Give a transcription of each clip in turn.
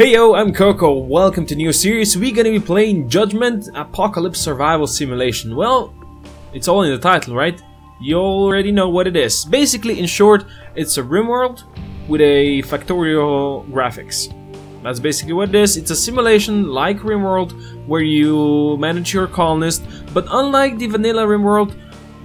Hey yo, I'm Coco. Welcome to new series. We're gonna be playing Judgment Apocalypse Survival Simulation. Well, it's all in the title, right? You already know what it is. Basically, in short, it's a RimWorld with a factorial graphics. That's basically what it is. It's a simulation like RimWorld where you manage your colonist, but unlike the vanilla RimWorld,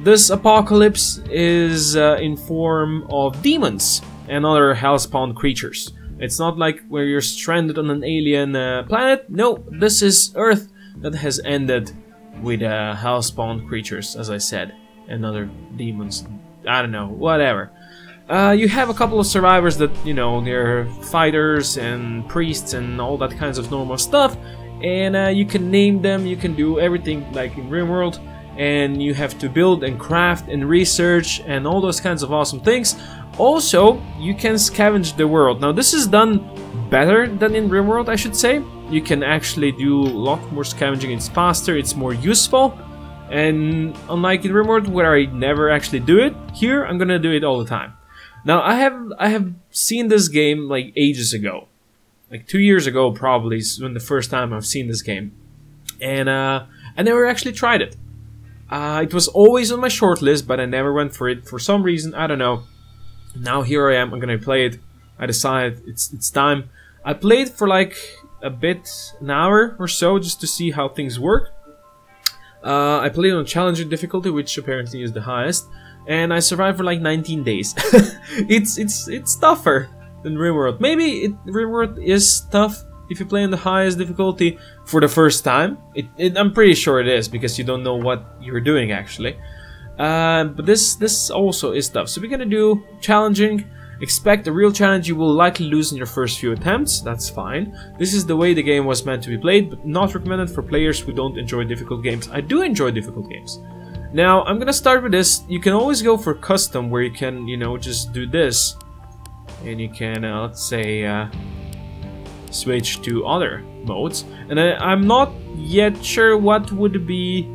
this apocalypse is in form of demons and other hellspawn creatures. It's not like where you're stranded on an alien planet. No, this is Earth that has ended with hellspawn creatures, as I said, and other demons. I don't know, whatever. You have a couple of survivors that, you know, they're fighters and priests and all that kinds of normal stuff, and you can name them, you can do everything like in RimWorld, and you have to build and craft and research and all those kinds of awesome things. Also, you can scavenge the world. Now, this is done better than in RimWorld, I should say. You can actually do a lot more scavenging. It's faster, it's more useful, and unlike in RimWorld where I never actually do it, here I'm gonna do it all the time. Now, I have seen this game like ages ago, like 2 years ago probably is when the first time I've seen this game, and I never actually tried it. It was always on my shortlist, but I never went for it for some reason. I don't know. Now here I am. I'm gonna play it. I decided it's time. I played for like an hour or so, just to see how things work. I played on challenging difficulty, which apparently is the highest, and I survived for like 19 days. It's tougher than RimWorld. Maybe RimWorld is tough if you play on the highest difficulty for the first time. I'm pretty sure it is, because you don't know what you're doing actually. But this also is tough. So we're gonna do challenging. Expect a real challenge you will likely lose in your first few attempts. That's fine. This is the way the game was meant to be played, but not recommended for players who don't enjoy difficult games. I do enjoy difficult games. Now, I'm gonna start with this. You can always go for custom, where you can, you know, just do this. And you can, let's say, switch to other modes. And I'm not yet sure what would be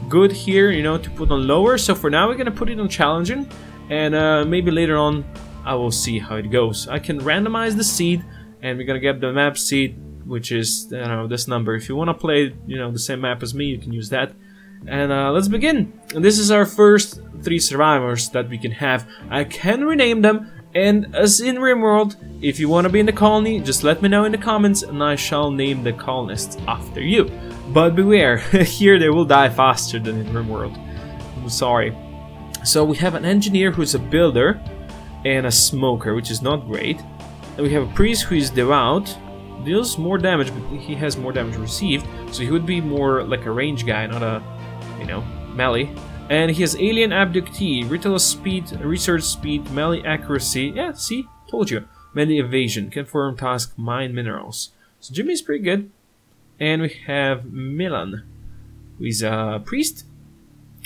good here, you know, to put on lower. So for now we're gonna put it on challenging, and maybe later on I will see how it goes. I can randomize the seed, and we're gonna get the map seed, which is, I don't know, this number. If you want to play, you know, the same map as me, you can use that. And let's begin. And this is our first 3 survivors that we can have. I can rename them, and as in RimWorld, if you want to be in the colony, just let me know in the comments and I shall name the colonists after you. But beware, here they will die faster than in RimWorld. I'm sorry. So we have an engineer who's a builder, and a smoker, which is not great. And we have a priest who is devout, deals more damage, but he has more damage received, so he would be more like a range guy, not a, you know, melee. And he has alien abductee, ritual speed, research speed, melee accuracy. Yeah, see, told you. Melee evasion, can perform task, mine minerals. So Jimmy's pretty good. And we have Milan, who is a priest,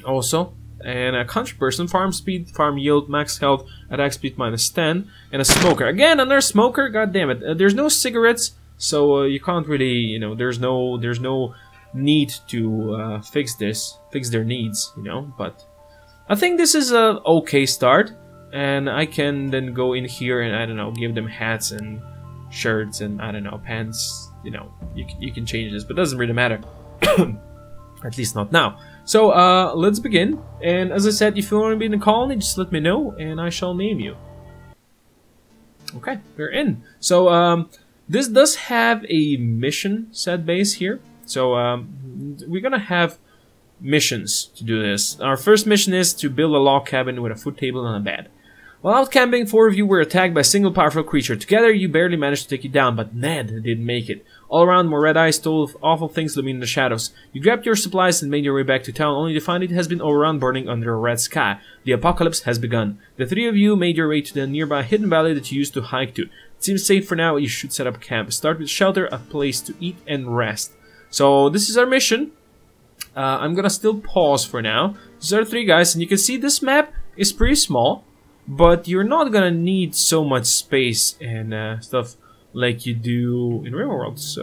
also, and a country person, farm speed, farm yield, max health, attack speed -10, and a smoker. Again, another smoker. God damn it! There's no cigarettes, so you can't really, you know, there's no need to fix their needs, you know. But I think this is a okay start, and I can then go in here and, I don't know, give them hats and shirts and, I don't know, pants. You know, you can change this, but it doesn't really matter. At least not now. So let's begin. And as I said, if you want to be in the colony, just let me know and I shall name you. Okay, we're in. So this does have a mission set base here. So we're gonna have missions to do this. Our first mission is to build a log cabin with a food table and a bed. While out camping, 4 of you were attacked by a single powerful creature. Together, you barely managed to take you down, but Ned didn't make it. All around, more red eyes told of awful things looming in the shadows. You grabbed your supplies and made your way back to town, only to find it has been overrun, burning under a red sky. The apocalypse has begun. The 3 of you made your way to the nearby hidden valley that you used to hike to. It seems safe for now. You should set up camp. Start with shelter, a place to eat and rest. So this is our mission. I'm gonna still pause for now. These are 3 guys, and you can see this map is pretty small. But you're not gonna need so much space and stuff like you do in RimWorld, so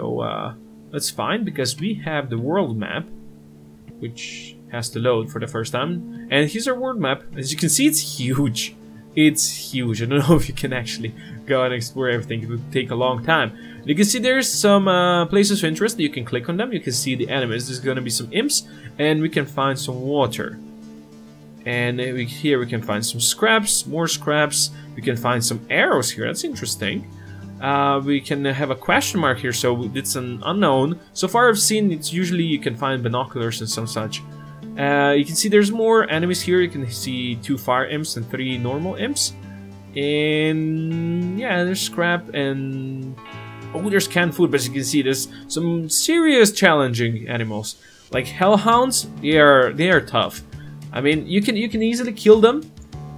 that's fine, because we have the world map, which has to load for the first time. And here's our world map. As you can see, it's huge. It's huge. I don't know if you can actually go and explore everything. It would take a long time. You can see there's some places of interest. You can click on them. You can see the enemies. There's going to be some imps, and we can find some water. And here we can find some scraps, more scraps. We can find some arrows here. That's interesting. We can have a question mark here, so it's an unknown. So far I've seen it's usually you can find binoculars and some such. You can see there's more enemies here. You can see 2 fire imps and 3 normal imps. And yeah, there's scrap and... oh, there's canned food, but as you can see there's some serious challenging animals. Like hellhounds, they are tough. I mean, you can easily kill them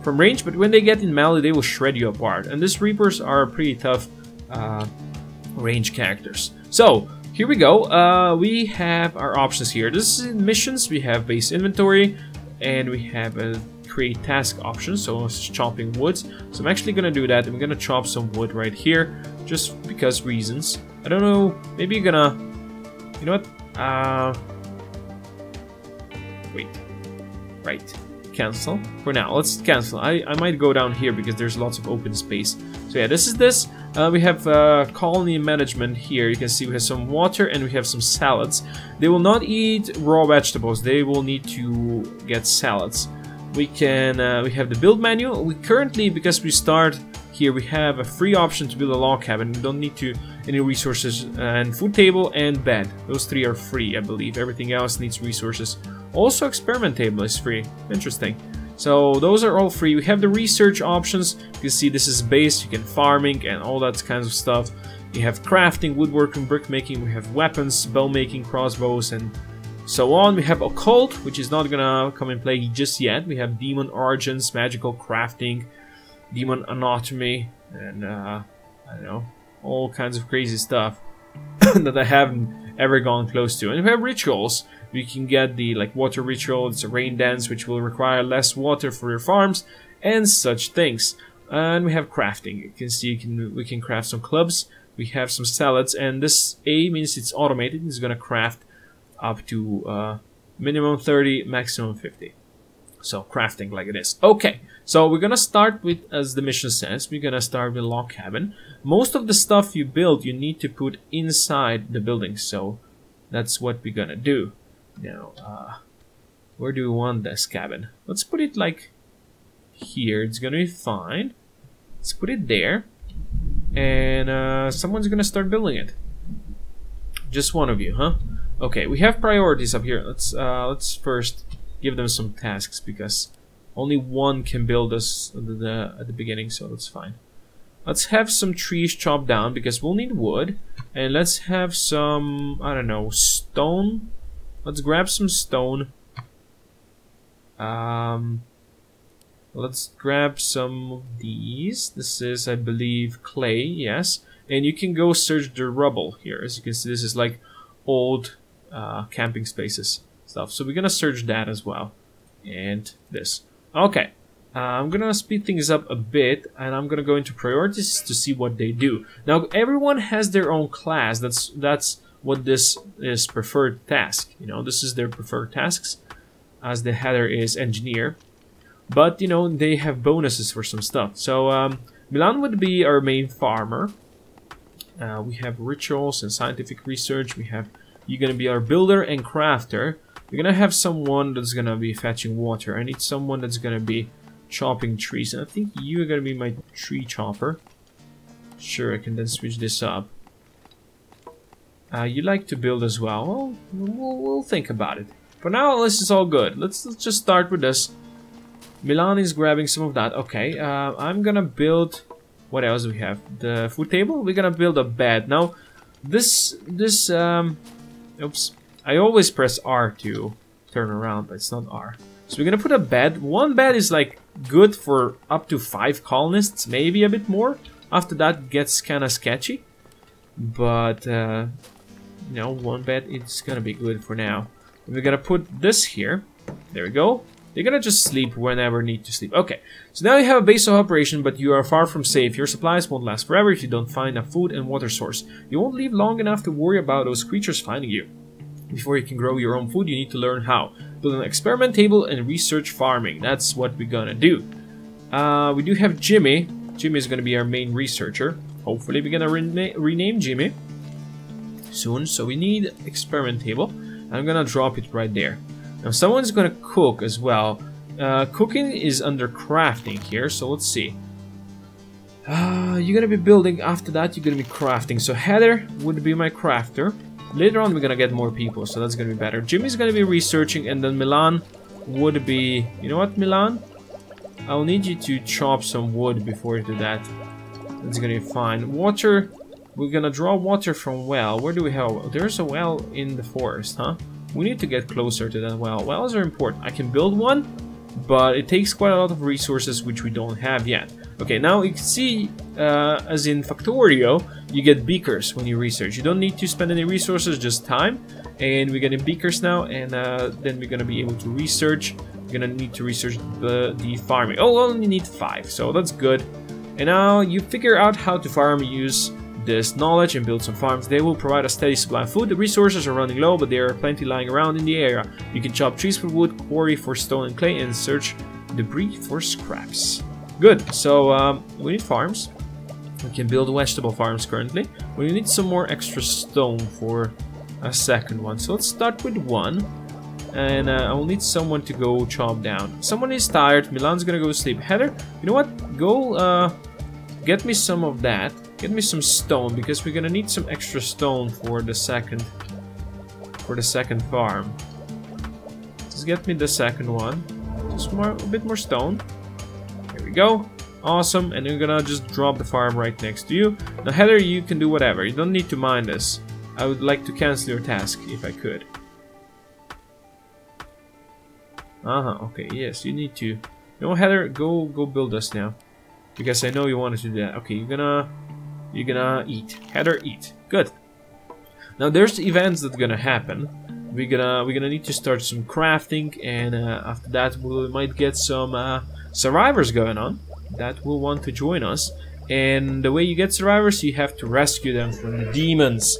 from range, but when they get in melee, they will shred you apart. And these reapers are pretty tough range characters. So here we go. We have our options here. This is missions. We have base inventory, and we have a create task option. So it's chopping woods. So I'm actually gonna do that. I'm gonna chop some wood right here, just because reasons. I don't know. Maybe you're gonna. You know what? Wait. Right. Cancel. For now, let's cancel. I might go down here because there's lots of open space. So yeah, this is this. We have colony management here. You can see we have some water and we have some salads. They will not eat raw vegetables. They will need to get salads. We can we have the build menu. We currently, because we start here, we have a free option to build a log cabin. We don't need to any resources, and food table and bed. Those 3 are free, I believe. Everything else needs resources. Also, experiment table is free. Interesting. So those are all free. We have the research options. You can see this is base. You can farming and all that kinds of stuff. You have crafting, woodworking, brickmaking. We have weapons, bow making, crossbows, and so on. We have occult, which is not gonna come in play just yet. We have demon origins, magical crafting, demon anatomy, and I don't know, all kinds of crazy stuff that I haven't ever gone close to. And we have rituals. We can get the water ritual. It's a rain dance, which will require less water for your farms and such things. And we have crafting. You can see we can craft some clubs. We have some salads, and this A means it's automated. It's gonna craft up to minimum 30, maximum 50. So crafting like it is. Okay, so we're gonna start with, as the mission says, we're gonna start with log cabin. Most of the stuff you build, you need to put inside the building. So that's what we're gonna do. Now, where do we want this cabin? Let's put it like here. It's gonna be fine. Let's put it there, and someone's gonna start building it. Just one of you, huh? Okay, we have priorities up here. Let's first give them some tasks, because only one can build us at the beginning, so that's fine. Let's have some trees chopped down because we'll need wood, and let's have some, I don't know, stone. Let's grab some stone. Let's grab some of these. This is, I believe, clay, yes. And you can go search the rubble here. As you can see, this is like old camping spaces stuff. So we're gonna search that as well. And this. Okay. I'm gonna speed things up a bit, and I'm gonna go into priorities to see what they do. Now, everyone has their own class. That's what this is preferred task. You know, this is their preferred tasks, as the header is engineer. But you know, they have bonuses for some stuff. So Milan would be our main farmer. We have rituals and scientific research. You're gonna be our builder and crafter. We're gonna have someone that's gonna be fetching water. I need someone that's gonna be chopping trees, and I think you're gonna be my tree chopper. Sure, I can then switch this up. You like to build as well. Well, we'll think about it. For now, this is all good. Let's just start with this. Milan is grabbing some of that. Okay, I'm gonna build. What else do we have? The food table. We're gonna build a bed. Now, oops. I always press R to turn around, but it's not R. So we're gonna put a bed. One bed is like good for up to 5 colonists, maybe a bit more. After that, it gets kind of sketchy. But you know, one bed it's gonna be good for now. And we're gonna put this here. There we go. They're gonna just sleep whenever need to sleep. Okay, so now you have a base of operation, but you are far from safe. Your supplies won't last forever if you don't find a food and water source. You won't live long enough to worry about those creatures finding you. Before you can grow your own food, you need to learn how. Build an experiment table and research farming. That's what we're gonna do. We do have Jimmy. Jimmy is going to be our main researcher. Hopefully we're going to rename Jimmy soon. So we need experiment table. I'm going to drop it right there. Now someone's going to cook as well. Cooking is under crafting here, so let's see. You're going to be building. After that you're going to be crafting. So Heather would be my crafter. Later on we're going to get more people, so that's going to be better. Jimmy's going to be researching, and then Milan would be... You know what, Milan? I'll need you to chop some wood before you do that. That's gonna be fine. Water, we're gonna draw water from well. Where do we have? There's a well in the forest, huh? We need to get closer to that well. Wells are important. I can build one, but it takes quite a lot of resources which we don't have yet. Okay, now you can see, as in Factorio, you get beakers when you research. You don't need to spend any resources, just time. And we're getting beakers now, and then we're gonna be able to research. We're gonna need to research the farming. Oh, we only need 5, so that's good. And now you figure out how to farm, use this knowledge and build some farms. They will provide a steady supply of food. The resources are running low, but there are plenty lying around in the area. You can chop trees for wood, quarry for stone and clay, and search debris for scraps. Good, so we need farms. We can build vegetable farms currently. We need some more extra stone for a second one. So let's start with 1. And I will need someone to go chop down. Someone is tired. Milan's gonna go sleep. Heather, you know what? Go get me some of that. Get me some stone, because we're gonna need some extra stone for the second farm. Just get me the second one. Just a bit more stone. Here we go. Awesome. And we're gonna just drop the farm right next to you. Now Heather, you can do whatever. You don't need to mind this. I would like to cancel your task if I could. Okay, yes, you need to. You know, Heather, go build us now, because I know you wanted to do that. Okay, you're gonna eat. Heather, eat. Good. Now there's events that are gonna happen. We're gonna need to start some crafting, and after that we might get some survivors going on that will want to join us. And the way you get survivors, you have to rescue them from the demons.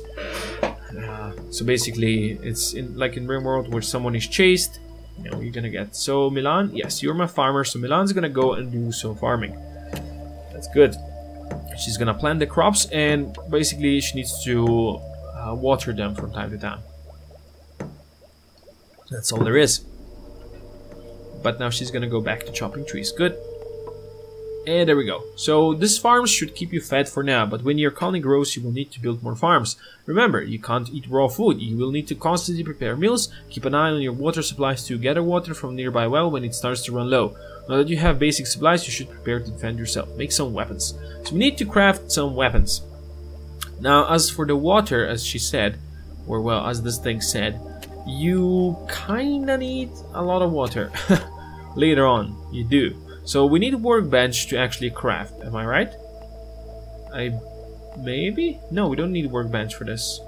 So basically, it's like in RimWorld, where someone is chased. You know, you're gonna get. So Milan, yes, you're my farmer. So Milan's gonna go and do some farming. That's good. She's gonna plant the crops, and basically she needs to water them from time to time. That's all there is. But now she's gonna go back to chopping trees. Good. And there we go. So this farm should keep you fed for now, but when your colony grows, you will need to build more farms. Remember, you can't eat raw food. You will need to constantly prepare meals. Keep an eye on your water supplies to gather water from nearby well when it starts to run low. Now that you have basic supplies, you should prepare to defend yourself. Make some weapons. So we need to craft some weapons. Now, as for the water, as she said, or well, as this thing said, you kinda need a lot of water. Later on, you do. So we need a workbench to actually craft, am I right? Maybe? No, we don't need a workbench for this.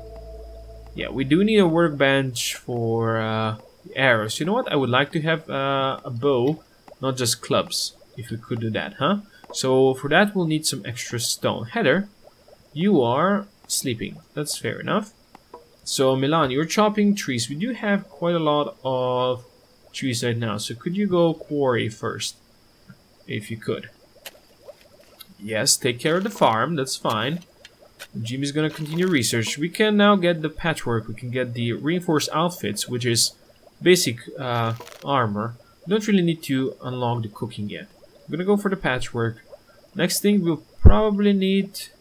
Yeah, we do need a workbench for arrows. You know what? I would like to have a bow, not just clubs, if we could do that, huh? So for that we'll need some extra stone. Heather, you are sleeping. That's fair enough. So Milan, you're chopping trees. We do have quite a lot of trees right now. So could you go quarry first? If you could. Yes, take care of the farm, that's fine. Jimmy's gonna continue research. We can now get the patchwork, we can get the reinforced outfits, which is basic armor. We don't really need to unlock the cooking yet. I'm gonna go for the patchwork. Next thing, we'll probably need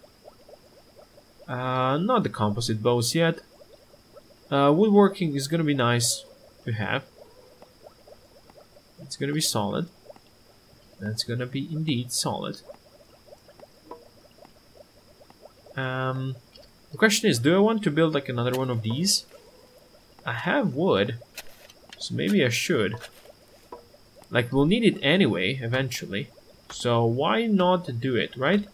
not the composite bows yet. Woodworking is gonna be nice to have. It's gonna be solid. That's gonna be indeed solid. The question is, do I want to build like another one of these? I have wood, so maybe I should. Like, we'll need it anyway, eventually. So why not do it, right?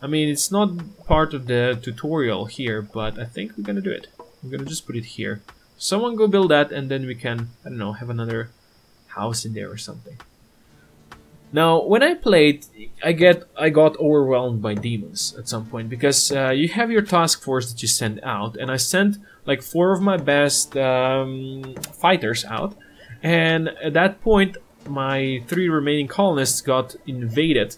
I mean, it's not part of the tutorial here, but I think we're gonna do it. I'm gonna just put it here. Someone go build that, and then we can, I don't know, have another house in there or something. Now, when I played, I got overwhelmed by demons at some point, because you have your task force that you send out, and I sent like 4 of my best fighters out, and at that point my 3 remaining colonists got invaded.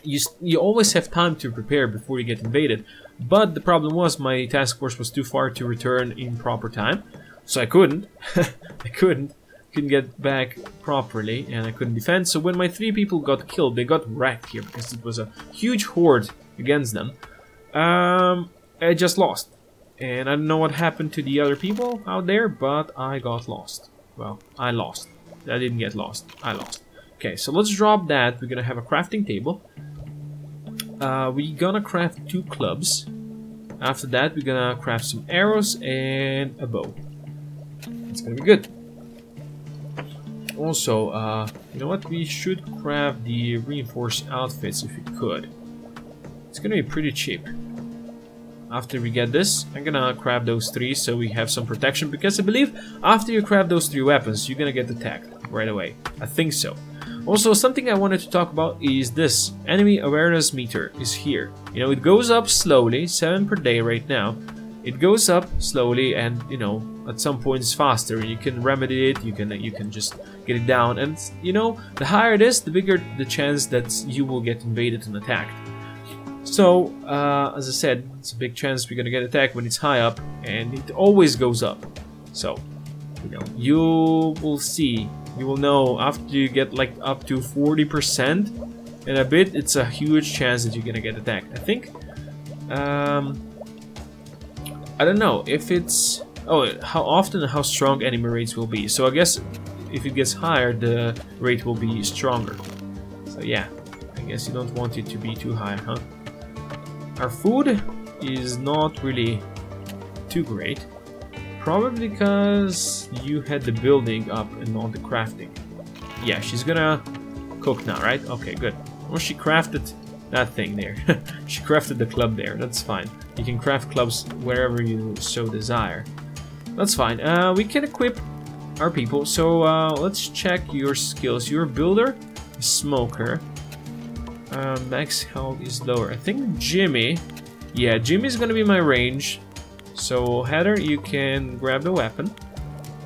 You always have time to prepare before you get invaded, but the problem was my task force was too far to return in proper time, so I couldn't. I couldn't get back properly, and I couldn't defend. So when my 3 people got killed, they got wrecked here because it was a huge horde against them. I just lost, and I don't know what happened to the other people out there, but I got lost. Well, I lost. I didn't get lost. I lost. Okay, so let's drop that. We're gonna have a crafting table. We're gonna craft 2 clubs. After that, we're gonna craft some arrows and a bow. It's gonna be good. Also, you know what? We should craft the reinforced outfits if we could. It's gonna be pretty cheap. After we get this, I'm gonna craft those 3 so we have some protection, because I believe after you craft those 3 weapons, you're gonna get attacked right away. I think so. Also, something I wanted to talk about is this. Enemy awareness meter is here. You know, it goes up slowly, 7 per day right now. It goes up slowly, and you know, at some points faster. You can remedy it. You can just get it down, and you know, the higher it is, the bigger the chance that you will get invaded and attacked. So, as I said, it's a big chance we're gonna get attacked when it's high up, and it always goes up. So, you know, you will see. You will know after you get like up to 40% in a bit, it's a huge chance that you're gonna get attacked. I think, I don't know if it's, how often and how strong enemy rates will be. So I guess if it gets higher, the rate will be stronger. So yeah, I guess you don't want it to be too high, huh? Our food is not really too great. Probably because you had the building up and not the crafting. Yeah, she's gonna cook now, right? Okay, good. Well, she crafted that thing there. She crafted the club there. That's fine. You can craft clubs wherever you so desire. That's fine. We can equip our people. So let's check your skills. You're a builder, a smoker. Max health is lower. I think Jimmy. Yeah, Jimmy's gonna be my range. So Heather, you can grab the weapon,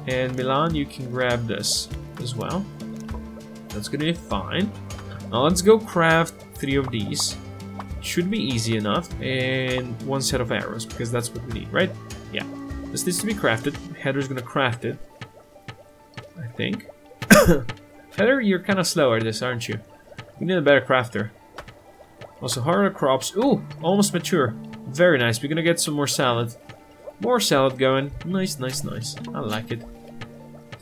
and Milan, you can grab this as well. That's gonna be fine. Now let's go craft 3 of these. Should be easy enough, and 1 set of arrows, because that's what we need, right? Yeah, this needs to be crafted. Heather's gonna craft it, I think. Heather, you're kind of slow at this, aren't you? We need a better crafter. Also, harder crops. Ooh, almost mature. Very nice. We're gonna get some more salad. More salad going. Nice, nice, nice. I like it.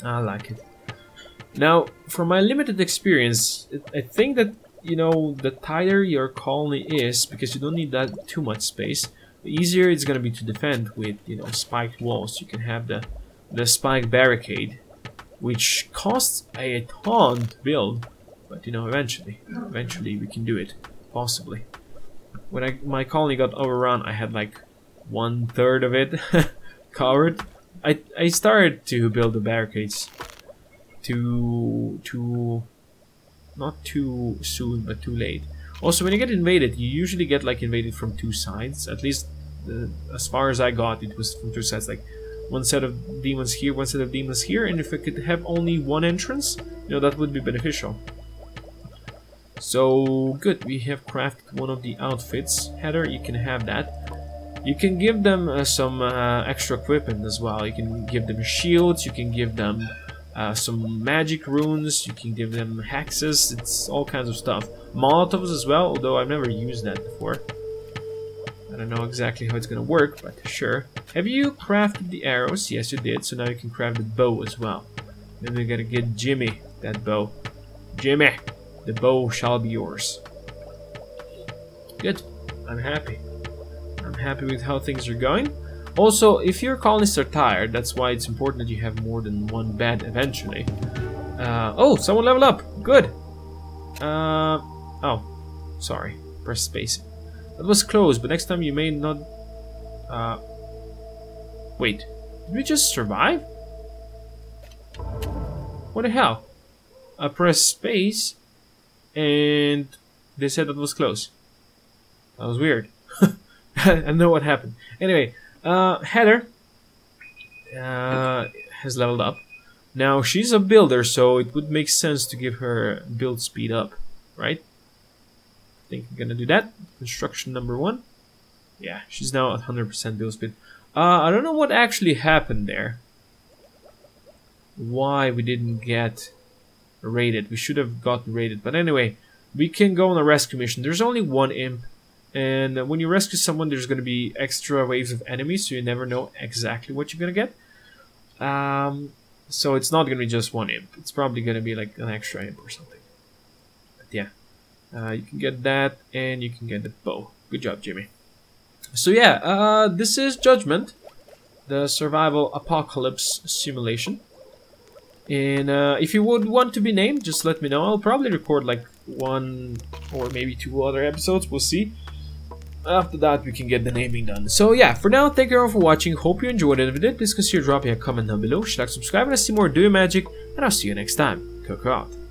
I like it. Now, from my limited experience, I think that, you know, the tighter your colony is, because you don't need that too much space, the easier it's going to be to defend with, you know, spiked walls. You can have the spike barricade, which costs a ton to build, but, you know, eventually we can do it, possibly. When my colony got overrun, I had like 1/3 of it covered. I started to build the barricades not too soon, but too late. Also, when you get invaded, you usually get like invaded from 2 sides. At least as far as I got, it was from 2 sides. Like 1 set of demons here, 1 set of demons here, and if I could have only 1 entrance, you know, that would be beneficial. So good, we have crafted 1 of the outfits. Heather, you can have that. You can give them some extra equipment as well. You can give them shields, you can give them some magic runes, you can give them hexes, it's all kinds of stuff. Molotovs as well, although I've never used that before. I don't know exactly how it's gonna work, but sure. Have you crafted the arrows? Yes, you did, so now you can craft the bow as well. Then we gotta get Jimmy that bow. Jimmy, the bow shall be yours. Good, I'm happy. I'm happy with how things are going. Also, if your colonists are tired, that's why it's important that you have more than 1 bed eventually. Oh, someone leveled up. Good. Oh, sorry. Press space. That was close, but next time you may not... Wait. Did we just survive? What the hell? I pressed space, and they said that was close. That was weird. I don't know what happened. Anyway, Heather has leveled up. Now, she's a builder, so it would make sense to give her build speed up, right? I think I'm gonna do that. Construction number 1. Yeah, she's now at 100% build speed. I don't know what actually happened there. Why we didn't get raided. We should have gotten raided. But anyway, we can go on a rescue mission. There's only 1 imp. And when you rescue someone, there's going to be extra waves of enemies. So you never know exactly what you're going to get. So it's not going to be just 1 imp. It's probably going to be like an extra imp or something. But yeah. You can get that. And you can get the bow. Good job, Jimmy. So yeah, this is Judgment, the survival apocalypse simulation. And if you would want to be named, just let me know. I'll probably record like 1 or maybe 2 other episodes, we'll see. After that, we can get the naming done. So yeah, for now, thank you all for watching. Hope you enjoyed it. If you did, please consider dropping a comment down below. Should I subscribe and see more Do Your Magic, and I'll see you next time. Koko out.